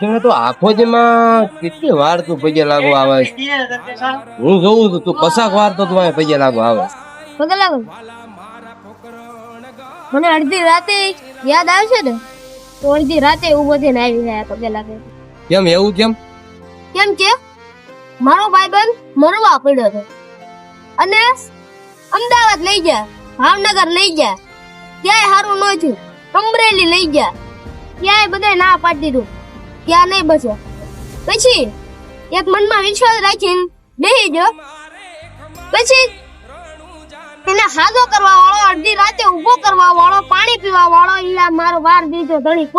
તમે તો આખો દીમાં કેટલી વાર તું પગે લાગુ આવે હું જોઉં છું તું કશાક વાર તો તું પગે લાગુ આવે પગે લાગો મને અડધી રાતે યાદ આવશે ને તો અડધી રાતે ઉભો થઈને આવી જાય પગે લાગે કેમ એવું કેમ કેમ કે મારો ભાઈબંધ મરવા પડ્યો હતો અને અમદાવાદ લઈ ગયા ભાવનગર લઈ ગયા ક્યાંય સારું ન થયું અમરેલી લઈ ગયા ક્યાંય બધા ના પાડી દીધું ક્યાં નહીં બચે પછી એક મનમાં વિશ્વાસ રાખીને બેસી ગયો પછી એને હાજો કરવા વાળો અડધી રાતે ઉભો કરવા વાળો પાણી પીવા વાળો ઈલા મારો વાર દીધો ધણી